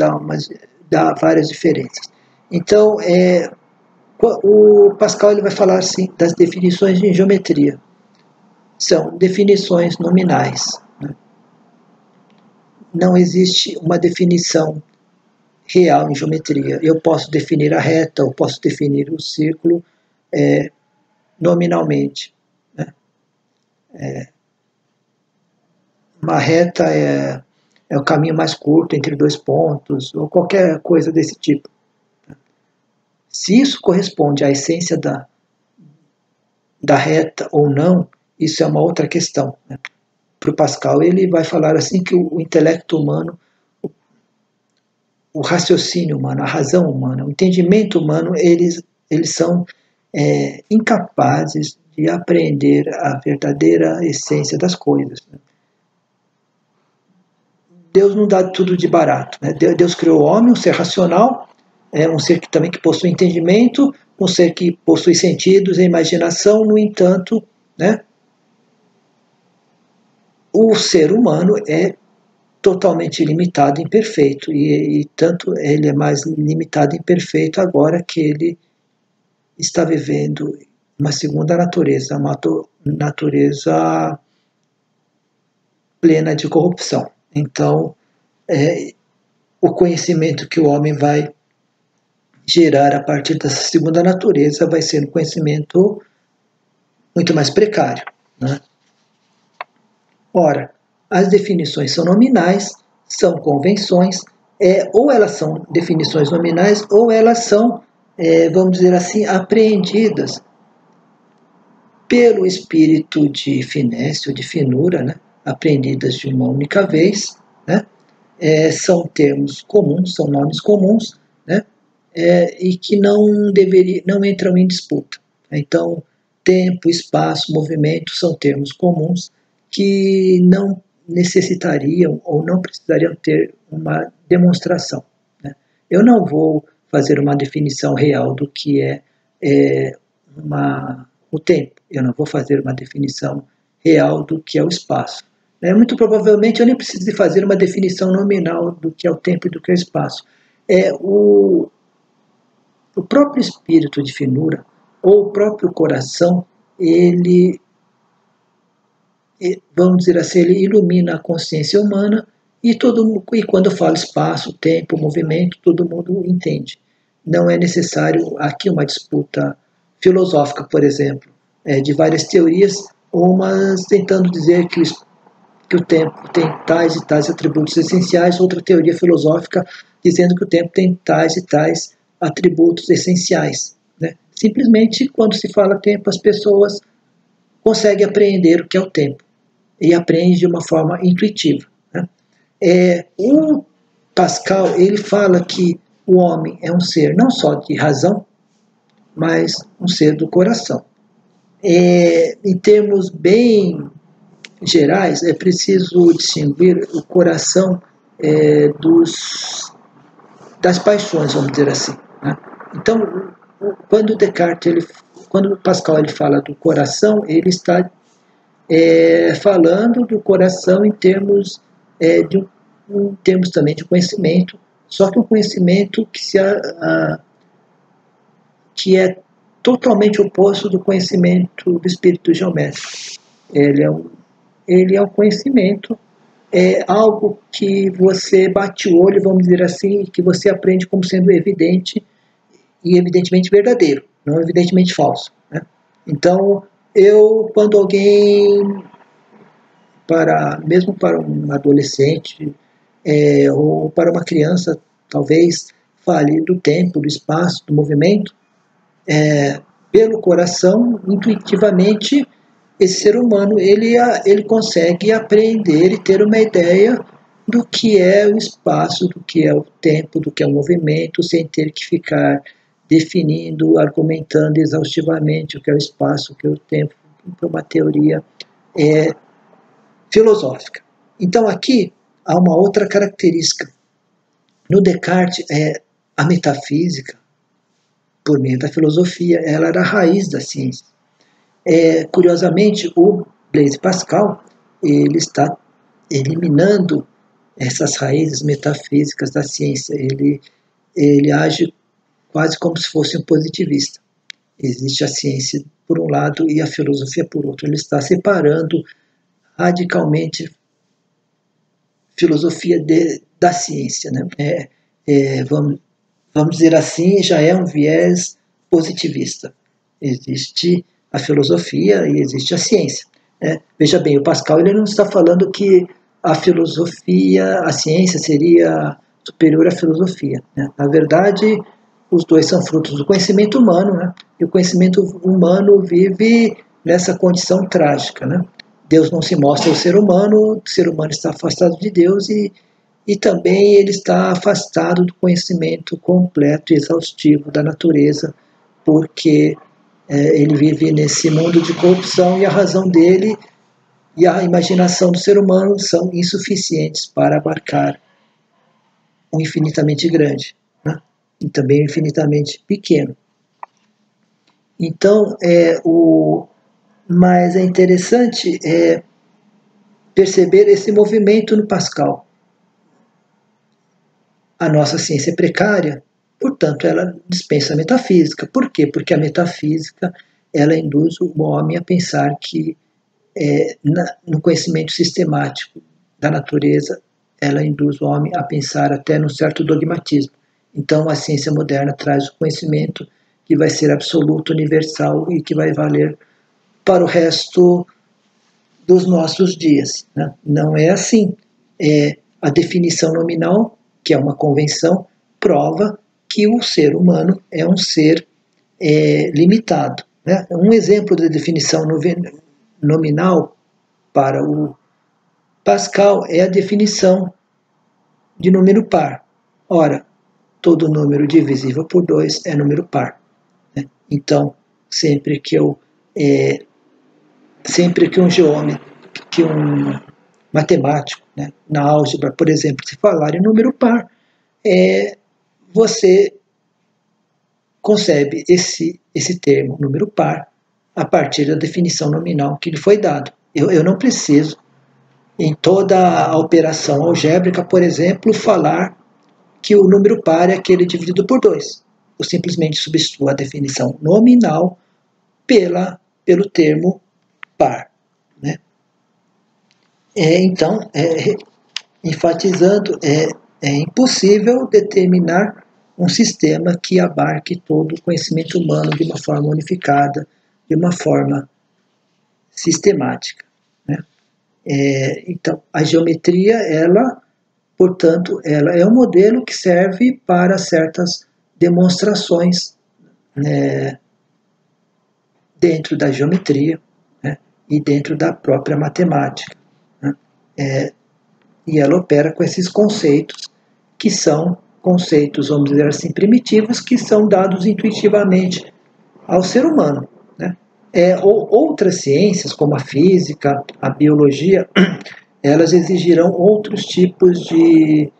dá várias diferenças. Então, o Pascal ele vai falar assim, das definições de geometria. São definições nominais, né? Não existe uma definição real em geometria. Eu posso definir a reta, eu posso definir o círculo nominalmente, né? Uma reta é o caminho mais curto entre dois pontos, ou qualquer coisa desse tipo. Se isso corresponde à essência da reta ou não, isso é uma outra questão, né? Para o Pascal, ele vai falar assim que o intelecto humano, o raciocínio humano, a razão humana, o entendimento humano, eles são incapazes de apreender a verdadeira essência das coisas, né? Deus não dá tudo de barato, né? Deus criou o homem, um ser racional, um ser que também possui entendimento, um ser que possui sentidos e imaginação. No entanto, né, o ser humano é totalmente limitado e imperfeito, e tanto ele é mais limitado e imperfeito agora que ele está vivendo uma segunda natureza, uma natureza plena de corrupção. Então, o conhecimento que o homem vai gerar a partir dessa segunda natureza vai ser um conhecimento muito mais precário, né? Ora, as definições são nominais, são convenções, ou elas são definições nominais, ou elas são, vamos dizer assim, apreendidas pelo espírito de finesse ou de finura, né? Apreendidas de uma única vez, né? São termos comuns, são nomes comuns, né? E que não entram em disputa. Então, tempo, espaço, movimento são termos comuns que não necessitariam ou não precisariam ter uma demonstração, né? Eu não vou fazer uma definição real do que o tempo. Eu não vou fazer uma definição real do que é o espaço. Muito provavelmente eu nem preciso de fazer uma definição nominal do que é o tempo e do que é o espaço. O próprio espírito de finura, ou o próprio coração, ele, vamos dizer assim, ele ilumina a consciência humana e quando eu falo espaço, tempo, movimento, todo mundo entende. Não é necessário aqui uma disputa filosófica, por exemplo, de várias teorias, umas tentando dizer que o tempo tem tais e tais atributos essenciais, outra teoria filosófica dizendo que o tempo tem tais e tais atributos essenciais, né? Simplesmente, quando se fala tempo, as pessoas conseguem apreender o que é o tempo, e aprendem de uma forma intuitiva, né? O Pascal, ele fala que o homem é um ser não só de razão, mas um ser do coração. Em termos bem gerais, é preciso distinguir o coração das paixões, vamos dizer assim, né? Então, quando quando Pascal ele fala do coração, ele está falando do coração em termos também de conhecimento, só que um conhecimento que é totalmente oposto do conhecimento do espírito geométrico. Ele é um conhecimento é algo que você bate o olho, vamos dizer assim, que você aprende como sendo evidente e evidentemente verdadeiro, não evidentemente falso, né? Então, quando alguém, mesmo para um adolescente, ou para uma criança, talvez fale do tempo, do espaço, do movimento, pelo coração, intuitivamente, esse ser humano ele consegue apreender e ter uma ideia do que é o espaço, do que é o tempo, do que é o movimento, sem ter que ficar definindo, argumentando exaustivamente o que é o espaço, o que é o tempo, para uma teoria filosófica. Então aqui há uma outra característica. No Descartes, a metafísica, por meio da filosofia, ela era a raiz da ciência. Curiosamente, o Blaise Pascal ele está eliminando essas raízes metafísicas da ciência. Ele age quase como se fosse um positivista. Existe a ciência por um lado e a filosofia por outro. Ele está separando radicalmente filosofia da ciência, né? Vamos dizer assim, já é um viés positivista. Existe a filosofia e existe a ciência, né? Veja bem, o Pascal ele não está falando que a filosofia, a ciência seria superior à filosofia, né? Na verdade, os dois são frutos do conhecimento humano, né? E o conhecimento humano vive nessa condição trágica, né? Deus não se mostra ao ser humano, o ser humano está afastado de Deus e também ele está afastado do conhecimento completo e exaustivo da natureza, porque ele vive nesse mundo de corrupção e a razão dele e a imaginação do ser humano são insuficientes para abarcar o infinitamente grande, né? E também o infinitamente pequeno. Então, mas é interessante perceber esse movimento no Pascal. A nossa ciência é precária, portanto, ela dispensa a metafísica. Por quê? Porque a metafísica ela induz o homem a pensar que no conhecimento sistemático da natureza, ela induz o homem a pensar até num certo dogmatismo. Então, a ciência moderna traz o conhecimento que vai ser absoluto, universal e que vai valer para o resto dos nossos dias, né? Não é assim. A definição nominal, que é uma convenção, prova que o ser humano é um ser limitado, né? Um exemplo de definição nominal para o Pascal é a definição de número par. Ora, todo número divisível por 2 é número par, né? Então, sempre que um geômetra, que um matemático, né, na álgebra, por exemplo, se falar em número par, você concebe esse termo, número par, a partir da definição nominal que lhe foi dado. Eu não preciso, em toda a operação algébrica, por exemplo, falar que o número par é aquele dividido por 2. Eu simplesmente substituo a definição nominal pelo termo par, né? Então, enfatizando, é impossível determinar um sistema que abarque todo o conhecimento humano de uma forma unificada, de uma forma sistemática, né? Então, a geometria, portanto, ela é um modelo que serve para certas demonstrações, né, dentro da geometria, né, e dentro da própria matemática, né? E ela opera com esses conceitos, que são conceitos, vamos dizer assim, primitivos, que são dados intuitivamente ao ser humano, né? Outras ciências, como a física, a biologia, elas exigirão outros tipos de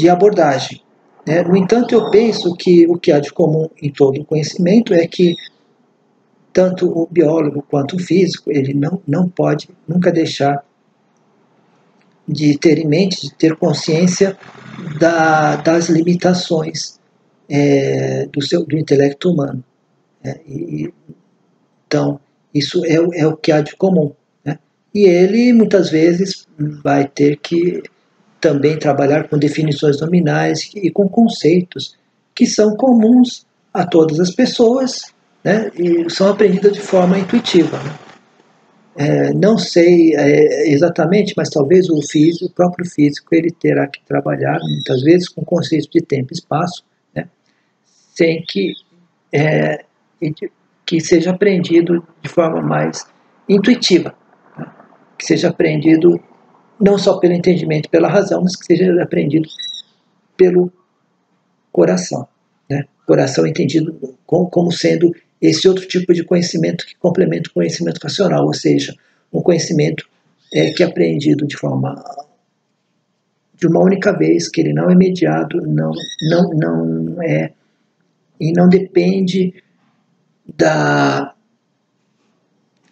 abordagem, né? No entanto, eu penso que o que há de comum em todo o conhecimento é que tanto o biólogo quanto o físico, ele não pode nunca deixar de ter em mente, de ter consciência das limitações do intelecto humano. Então, isso é o que há de comum, né? E ele, muitas vezes, vai ter que também trabalhar com definições nominais e com conceitos que são comuns a todas as pessoas, né, e são aprendidas de forma intuitiva. Né? Não sei exatamente, mas talvez o próprio físico, ele terá que trabalhar, muitas vezes, com conceitos de tempo e espaço, né, sem que seja aprendido de forma mais intuitiva, né, que seja aprendido não só pelo entendimento, pela razão, mas que seja aprendido pelo coração. Né? Coração entendido como sendo esse outro tipo de conhecimento que complementa o conhecimento racional, ou seja, um conhecimento que é aprendido de uma única vez, que ele não é mediado, e não depende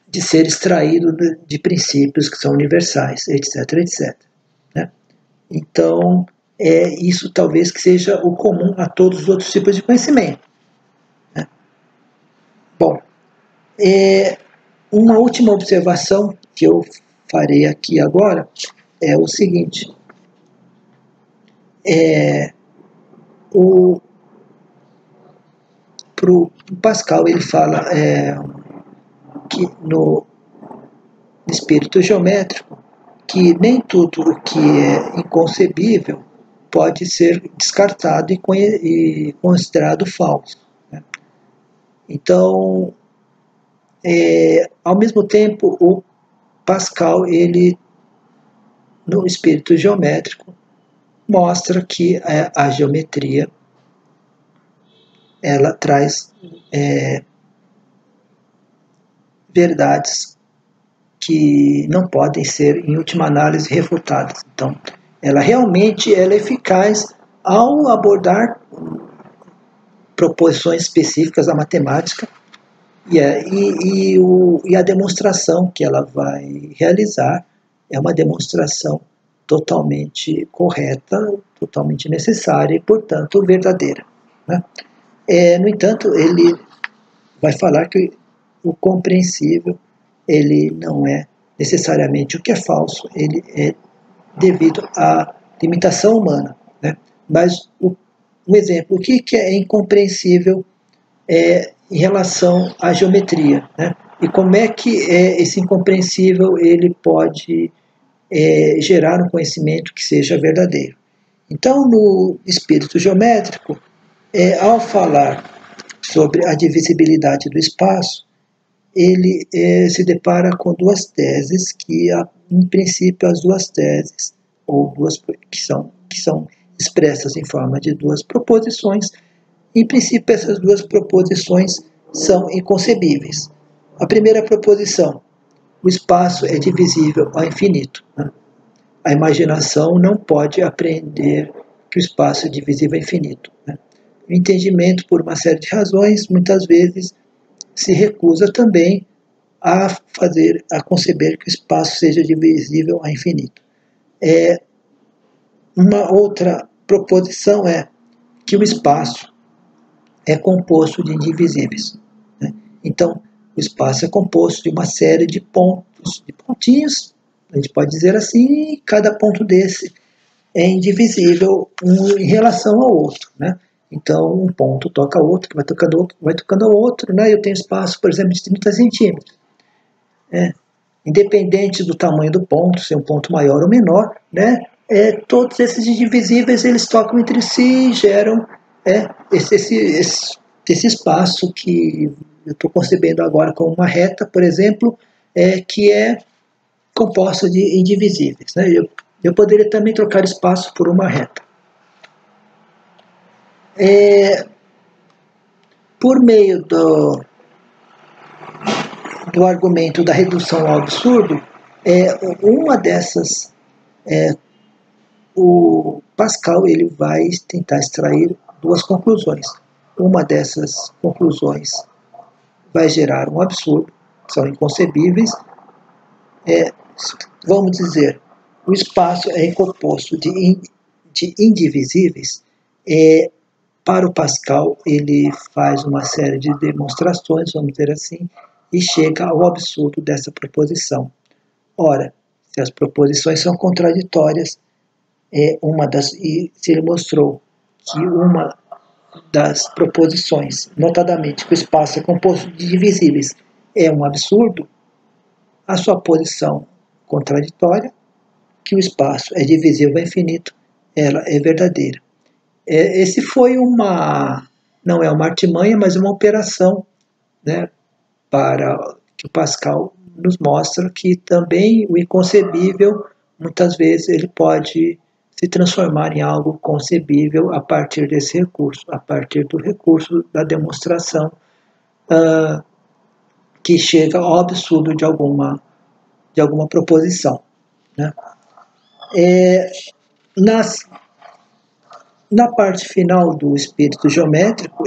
de ser extraído de princípios que são universais, etc, etc. Né? Então, isso talvez que seja o comum a todos os outros tipos de conhecimento. Né? Bom, uma última observação que eu farei aqui agora é o seguinte. Pro Pascal, ele fala que no espírito geométrico, que nem tudo o que é inconcebível pode ser descartado e considerado falso. Né? Então, ao mesmo tempo, o Pascal, ele, no espírito geométrico, mostra que a geometria ela traz verdades que não podem ser, em última análise, refutadas. Então, ela realmente é eficaz ao abordar proposições específicas da matemática e a demonstração que ela vai realizar é uma demonstração totalmente correta, totalmente necessária e, portanto, verdadeira. Né? No entanto, ele vai falar que o compreensível ele não é necessariamente o que é falso, ele é devido à limitação humana. Né? Mas, um exemplo, o que é incompreensível em relação à geometria? Né? E como é que esse incompreensível ele pode gerar um conhecimento que seja verdadeiro? Então, no espírito geométrico, ao falar sobre a divisibilidade do espaço, ele se depara com duas teses que, em princípio, as duas teses, ou duas que são expressas em forma de duas proposições, em princípio, essas duas proposições são inconcebíveis. A primeira proposição, o espaço é divisível ao infinito. Né? A imaginação não pode apreender que o espaço é divisível ao infinito. Né? O entendimento, por uma série de razões, muitas vezes se recusa também a conceber que o espaço seja divisível ao infinito. Uma outra proposição é que o espaço é composto de indivisíveis. Né? Então, o espaço é composto de uma série de pontos, de pontinhos, a gente pode dizer assim, e cada ponto desse é indivisível em relação ao outro. Né? Então, um ponto toca ao outro, que vai tocando ao outro, né? Eu tenho espaço, por exemplo, de 30 centímetros. Independente do tamanho do ponto, se é um ponto maior ou menor, né? Todos esses indivisíveis, eles tocam entre si e geram esse espaço que eu estou concebendo agora como uma reta, por exemplo, que é composta de indivisíveis. Né? Eu poderia também trocar espaço por uma reta. Por meio do argumento da redução ao absurdo, uma dessas, o Pascal ele vai tentar extrair duas conclusões. Uma dessas conclusões vai gerar um absurdo, são inconcebíveis. Vamos dizer, o espaço é composto de indivisíveis. Para o Pascal, ele faz uma série de demonstrações, vamos dizer assim, e chega ao absurdo dessa proposição. Ora, se as proposições são contraditórias, e se ele mostrou que uma das proposições, notadamente que o espaço é composto de divisíveis, é um absurdo, a sua posição contraditória, que o espaço é divisível ao infinito, ela é verdadeira. Esse foi não é uma artimanha, mas uma operação, né, para que o Pascal nos mostra que também o inconcebível, muitas vezes, ele pode se transformar em algo concebível a partir desse recurso, a partir do recurso da demonstração que chega ao absurdo de alguma proposição, né? Na parte final do espírito geométrico,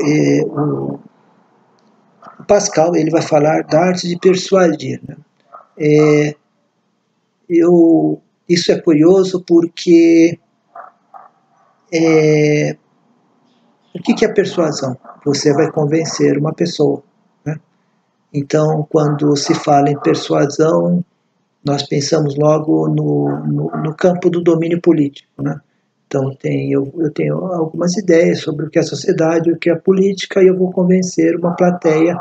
o Pascal ele vai falar da arte de persuadir, né? Isso é curioso porque o que é persuasão? Você vai convencer uma pessoa, né? Então, quando se fala em persuasão, nós pensamos logo no campo do domínio político, né? Então, eu tenho algumas ideias sobre o que é a sociedade, o que é a política, e eu vou convencer uma plateia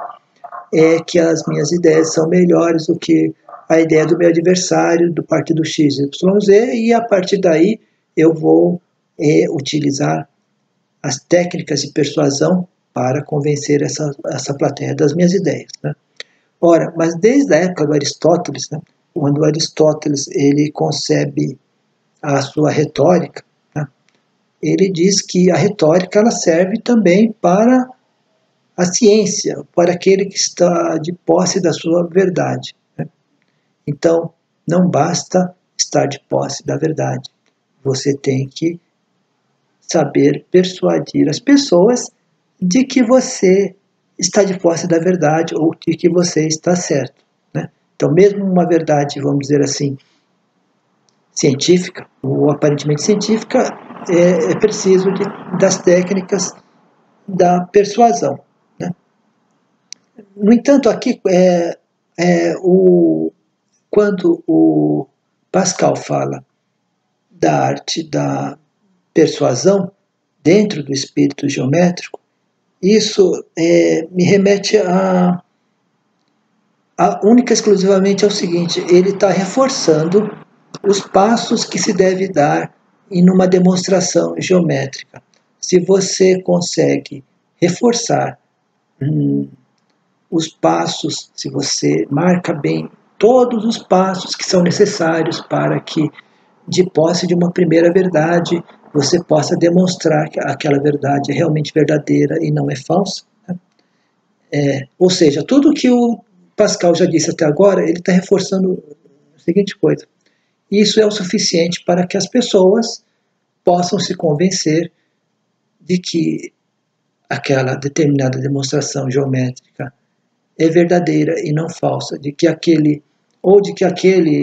que as minhas ideias são melhores do que a ideia do meu adversário, do partido XYZ, e a partir daí eu vou utilizar as técnicas de persuasão para convencer essa plateia das minhas ideias, né? Ora, mas desde a época do Aristóteles, né, quando Aristóteles ele concebe a sua retórica, né, ele diz que a retórica ela serve também para a ciência, para aquele que está de posse da sua verdade, né? Então, não basta estar de posse da verdade, você tem que saber persuadir as pessoas de que você está de posse da verdade ou de que você está certo, né? Então, mesmo uma verdade, vamos dizer assim, científica, ou aparentemente científica, é preciso das técnicas da persuasão, né? No entanto, aqui, quando o Pascal fala da arte da persuasão dentro do espírito geométrico, isso me remete única e exclusivamente ao seguinte: ele está reforçando os passos que se deve dar em uma demonstração geométrica. Se você consegue reforçar os passos, se você marca bem todos os passos que são necessários para que, de posse de uma primeira verdade, você possa demonstrar que aquela verdade é realmente verdadeira e não é falsa, né? Ou seja, tudo que o Pascal já disse até agora, ele está reforçando a seguinte coisa: isso é o suficiente para que as pessoas possam se convencer de que aquela determinada demonstração geométrica é verdadeira e não falsa, de que aquele,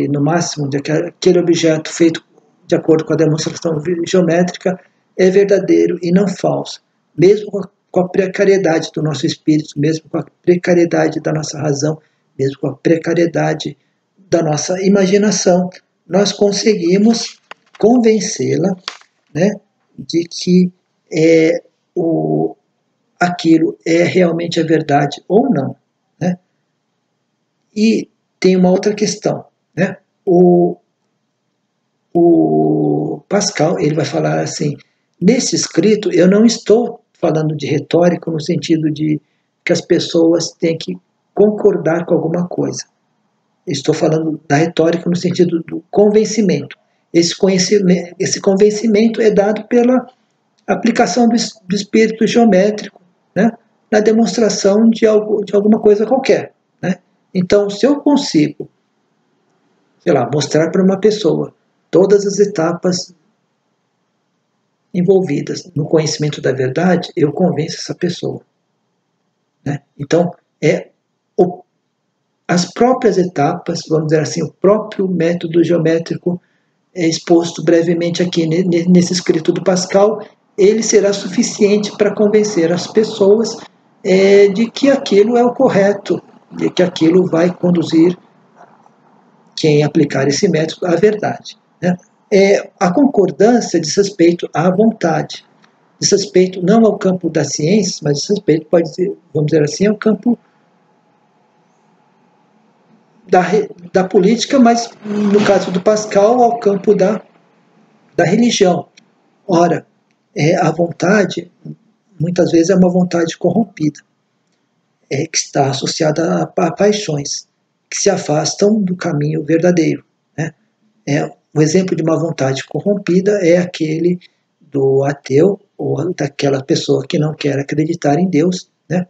no máximo, de que aquele objeto feito de acordo com a demonstração geométrica é verdadeiro e não falso, mesmo com a precariedade do nosso espírito, mesmo com a precariedade da nossa razão, mesmo com a precariedade da nossa imaginação, nós conseguimos convencê-la, né, de que aquilo é realmente a verdade ou não, né? E tem uma outra questão, né? O Pascal ele vai falar assim: nesse escrito eu não estou falando de retórica no sentido de que as pessoas têm que concordar com alguma coisa. Estou falando da retórica no sentido do convencimento. Esse convencimento é dado pela aplicação do espírito geométrico, né, na demonstração de alguma coisa qualquer, né? Então, se eu consigo, sei lá, mostrar para uma pessoa todas as etapas envolvidas no conhecimento da verdade, eu convenço essa pessoa, né? Então, as próprias etapas, vamos dizer assim, o próprio método geométrico exposto brevemente aqui nesse escrito do Pascal, ele será suficiente para convencer as pessoas de que aquilo é o correto, de que aquilo vai conduzir, quem aplicar esse método à verdade. Né? A concordância diz respeito à vontade, diz respeito não ao campo das ciências, mas diz respeito, vamos dizer assim, ao campo da política, mas no caso do Pascal, ao campo da religião. Ora, a vontade, muitas vezes, é uma vontade corrompida, que está associada a paixões, que se afastam do caminho verdadeiro. Né? O exemplo de uma vontade corrompida é aquele do ateu, ou daquela pessoa que não quer acreditar em Deus, né?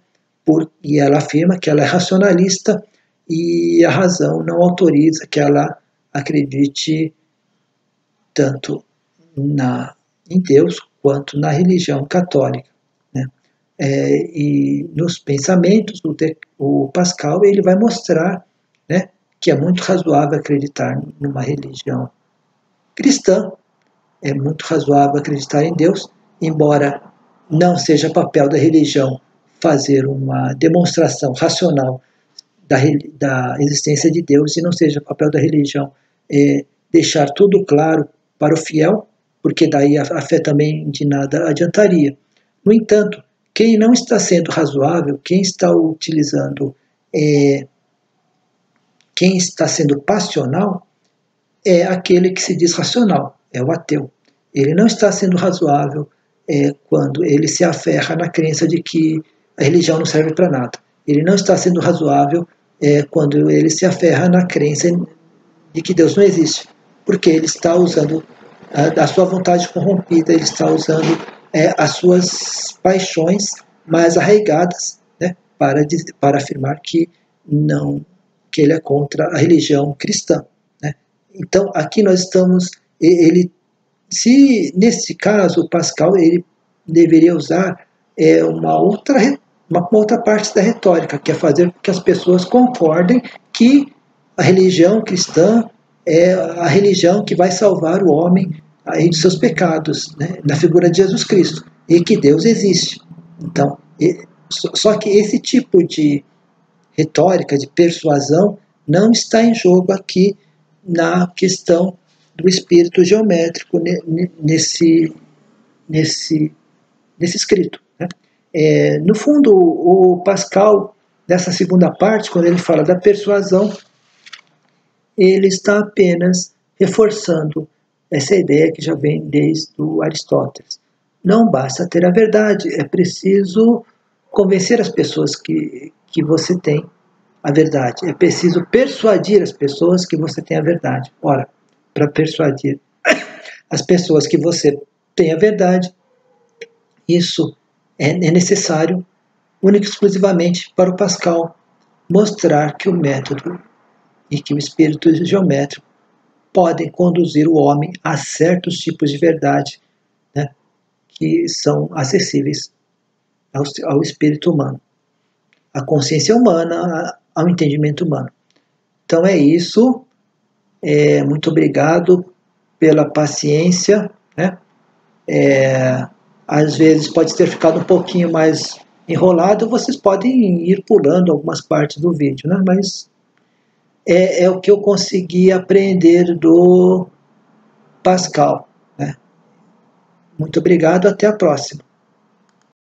E ela afirma que ela é racionalista e a razão não autoriza que ela acredite tanto em Deus quanto na religião católica. Né? E nos pensamentos, o Pascal ele vai mostrar, né, que é muito razoável acreditar numa religião cristã, é muito razoável acreditar em Deus, embora não seja papel da religião fazer uma demonstração racional da existência de Deus, e não seja papel da religião deixar tudo claro para o fiel, porque daí a fé também de nada adiantaria. No entanto, quem não está sendo razoável, quem está utilizando, quem está sendo passional, é aquele que se diz racional, é o ateu. Ele não está sendo razoável quando ele se aferra na crença de que a religião não serve para nada. Ele não está sendo razoável quando ele se aferra na crença de que Deus não existe, porque ele está usando a sua vontade corrompida, ele está usando as suas paixões mais arraigadas, né, para afirmar que ele é contra a religião cristã. Né? Então, aqui nós estamos, nesse caso, o Pascal ele deveria usar uma outra parte da retórica, que é fazer com que as pessoas concordem que a religião cristã é a religião que vai salvar o homem aí de seus pecados, né, na figura de Jesus Cristo, e que Deus existe. Então, só que esse tipo de retórica, de persuasão, não está em jogo aqui na questão do espírito geométrico nesse escrito. Né? No fundo, o Pascal, nessa segunda parte, quando ele fala da persuasão, ele está apenas reforçando essa ideia que já vem desde o Aristóteles. Não basta ter a verdade, é preciso convencer as pessoas que você tem a verdade. É preciso persuadir as pessoas que você tem a verdade. Ora, para persuadir as pessoas que você tem a verdade, isso é necessário única e exclusivamente para o Pascal mostrar que o método e que o espírito geométrico podem conduzir o homem a certos tipos de verdade, né, que são acessíveis ao espírito humano, à consciência humana, ao entendimento humano. Então é isso. Muito obrigado pela paciência. Né? Às vezes pode ter ficado um pouquinho mais enrolado, vocês podem ir pulando algumas partes do vídeo, né? Mas é o que eu consegui aprender do Pascal. Né? Muito obrigado, até a próxima.